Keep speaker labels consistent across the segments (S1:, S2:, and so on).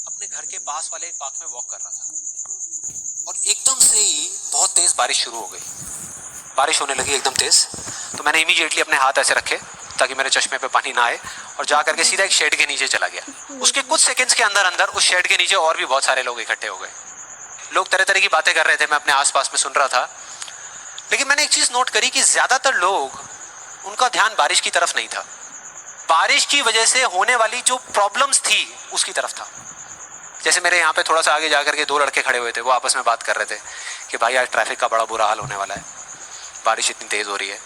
S1: अपने घर के पास वाले एक पार्क में वॉक कर रहा था और एकदम से ही बहुत तेज बारिश शुरू हो गई। बारिश होने लगी एकदम तेज, तो मैंने इमीडिएटली अपने हाथ ऐसे रखे ताकि मेरे चश्मे पे पानी ना आए और जा करके सीधा एक शेड के नीचे चला गया। उसके कुछ सेकंड्स के अंदर अंदर उस शेड के नीचे और भी बहुत सारे लोग इकट्ठे हो गए। लोग तरह तरह की बातें कर रहे थे, मैं अपने आसपास में सुन रहा था। लेकिन मैंने एक चीज नोट करी कि ज्यादातर लोग, उनका ध्यान बारिश की तरफ नहीं था, बारिश की वजह से होने वाली जो प्रॉब्लम्स थी उसकी तरफ था। जैसे मेरे यहाँ पे थोड़ा सा आगे जाकर के दो लड़के खड़े हुए थे, वो आपस में बात कर रहे थे कि भाई आज ट्रैफिक का बड़ा बुरा हाल होने वाला है, बारिश इतनी तेज हो रही है।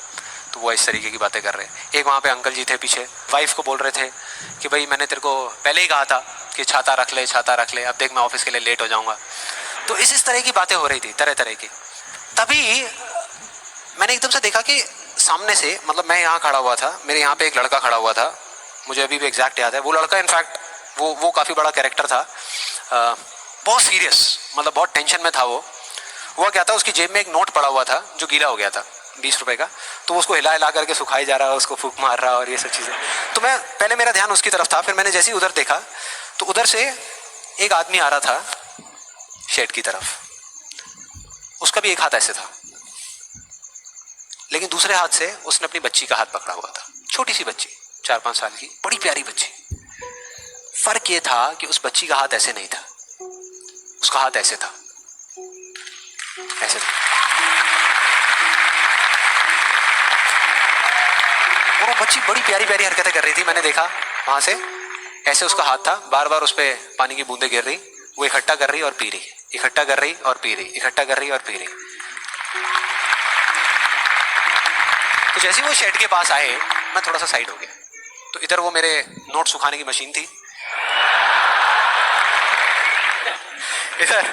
S1: तो वो इस तरीके की बातें कर रहे हैं। एक वहाँ पे अंकल जी थे पीछे, वाइफ को बोल रहे थे कि भाई मैंने तेरे को पहले ही कहा था कि छाता रख ले, छाता रख ले, अब देख मैं ऑफिस के लिए लेट हो जाऊँगा। तो इस तरह की बातें हो रही थी, तरह तरह की। तभी मैंने एकदम से देखा कि सामने से, मतलब मैं यहाँ खड़ा हुआ था, मेरे यहाँ पे एक लड़का खड़ा हुआ था, मुझे अभी भी एग्जैक्ट याद है। वो लड़का इनफैक्ट वो काफ़ी बड़ा कैरेक्टर था, बहुत सीरियस, मतलब बहुत टेंशन में था वो। हुआ क्या था, उसकी जेब में एक नोट पड़ा हुआ था जो गीला हो गया था, 20 रुपए का। तो उसको हिला हिला करके सुखाई जा रहा है, उसको फूंक मार रहा और ये सब चीज़ें। तो मैं पहले, मेरा ध्यान उसकी तरफ था, फिर मैंने जैसे ही उधर देखा तो उधर से एक आदमी आ रहा था शेड की तरफ। उसका भी एक हाथ ऐसे था, लेकिन दूसरे हाथ से उसने अपनी बच्ची का हाथ पकड़ा हुआ था, छोटी सी बच्ची, 4-5 साल की, बड़ी प्यारी बच्ची। फर्क ये था कि उस बच्ची का हाथ ऐसे नहीं था, उसका हाथ ऐसे था, ऐसे था। और वो बच्ची बड़ी प्यारी प्यारी हरकतें कर रही थी। मैंने देखा वहां से, ऐसे उसका हाथ था, बार बार उस पर पानी की बूंदें गिर रही, वो इकट्ठा कर रही और पी रही, इकट्ठा कर रही और पी रही, इकट्ठा कर रही और पी रही। तो जैसे ही वो शेड के पास आए, मैं थोड़ा सा साइड हो गया। तो इधर वो मेरे नोट सुखाने की मशीन थी, इधर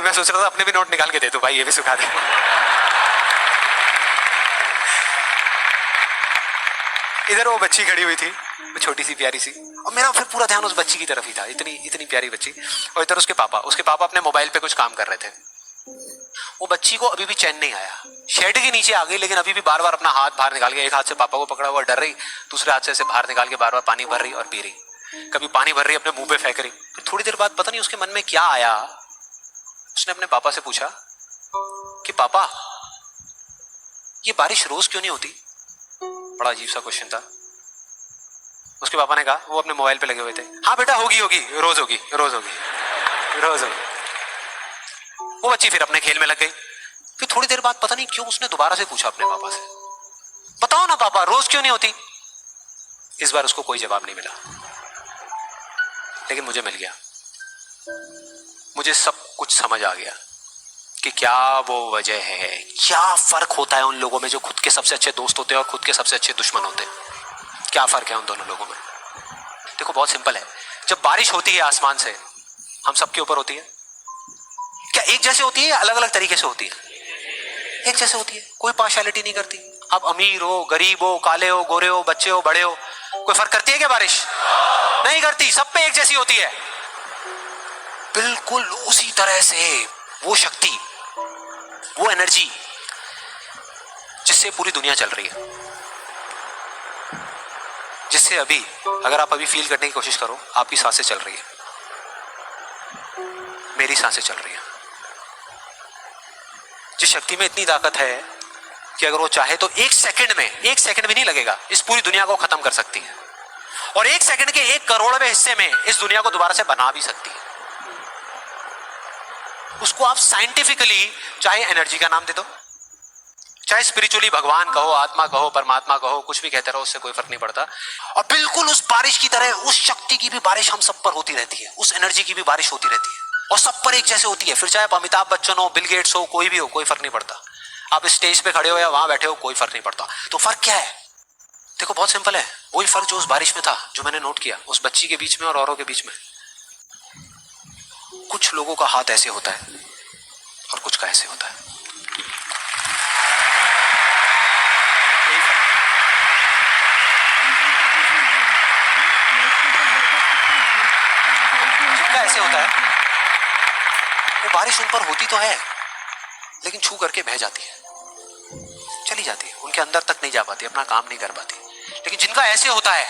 S1: मैं सोच रहा था अपने भी नोट निकाल के दे दो भाई, ये भी सुखा दे। इधर वो बच्ची खड़ी हुई थी, वो छोटी सी प्यारी सी, और मेरा फिर पूरा ध्यान उस बच्ची की तरफ ही था, इतनी इतनी प्यारी बच्ची। और इधर उसके पापा अपने मोबाइल पे कुछ काम कर रहे थे। वो बच्ची को अभी भी चैन नहीं आया, शेड के नीचे आ गई, लेकिन अभी भी बार बार अपना हाथ बाहर निकाल के, एक हाथ से पापा को पकड़ा हुआ डर रही, दूसरे हाथ से ऐसे बाहर निकाल के बार बार पानी भर रही और पी रही। कभी पानी भर रही, अपने मुंह पे फेंक रही। फिर थोड़ी देर बाद पता नहीं उसके मन में क्या आया, उसने अपने पापा से पूछा कि पापा, ये बारिश रोज क्यों नहीं होती? बड़ा अजीब सा क्वेश्चन था। उसके पापा ने कहा, वो अपने मोबाइल पे लगे हुए थे, हाँ बेटा होगी होगी, रोज होगी, रोज होगी, रोज होगी। वो बच्ची फिर अपने खेल में लग गई। फिर थोड़ी देर बाद पता नहीं क्यों उसने दोबारा से पूछा अपने पापा से, बताओ ना पापा, रोज क्यों नहीं होती? इस बार उसको कोई जवाब नहीं मिला, लेकिन मुझे मिल गया। मुझे सब कुछ समझ आ गया कि क्या वो वजह है, क्या फर्क होता है उन लोगों में जो खुद के सबसे अच्छे दोस्त होते हैं और खुद के सबसे अच्छे दुश्मन होते हैं। क्या फर्क है उन दोनों लोगों में? देखो बहुत सिंपल है। जब बारिश होती है आसमान से, हम सबके ऊपर होती है, क्या एक जैसे होती है या अलग अलग तरीके से होती है? एक जैसे होती है, कोई पार्शियलिटी नहीं करती। आप अमीर हो, गरीब हो, काले हो, गोरे हो, बच्चे हो, बड़े हो, कोई फर्क करती है क्या बारिश? नहीं करती, सब पे एक जैसी होती है। बिल्कुल उसी तरह से वो शक्ति, वो एनर्जी जिससे पूरी दुनिया चल रही है, जिससे अभी, अगर आप अभी फील करने की कोशिश करो, आपकी सांसें चल रही है, मेरी सांसें चल रही है। जिस शक्ति में इतनी ताकत है कि अगर वो चाहे तो एक सेकंड में, एक सेकंड भी नहीं लगेगा, इस पूरी दुनिया को खत्म कर सकती है, और एक सेकंड के 1 करोड़वें हिस्से में इस दुनिया को दोबारा से बना भी सकती है। उसको आप साइंटिफिकली चाहे एनर्जी का नाम दे दो, चाहे स्पिरिचुअली भगवान कहो, आत्मा कहो, परमात्मा कहो, कुछ भी कहते रहो, उससे कोई फर्क नहीं पड़ता। और बिल्कुल उस बारिश की तरह, उस शक्ति की भी बारिश हम सब पर होती रहती है, उस एनर्जी की भी बारिश होती रहती है, और सब पर एक जैसे होती है। फिर चाहे आप अमिताभ बच्चन हो, बिल गेट्स हो, कोई भी हो, कोई फर्क नहीं पड़ता। आप स्टेज पे खड़े हो या वहां बैठे हो, कोई फर्क नहीं पड़ता। तो फर्क क्या है? देखो बहुत सिंपल है, वही फर्क जो उस बारिश में था, जो मैंने नोट किया, उस बच्ची के बीच में और औरों के बीच में। कुछ लोगों का हाथ ऐसे होता है और कुछ का ऐसे होता है। जिनका ऐसे होता है, वो बारिश उन पर होती तो है, लेकिन छू करके बह जाती है, चली जाती है, उनके अंदर तक नहीं जा पाती, अपना काम नहीं कर पाती। लेकिन जिनका ऐसे होता है,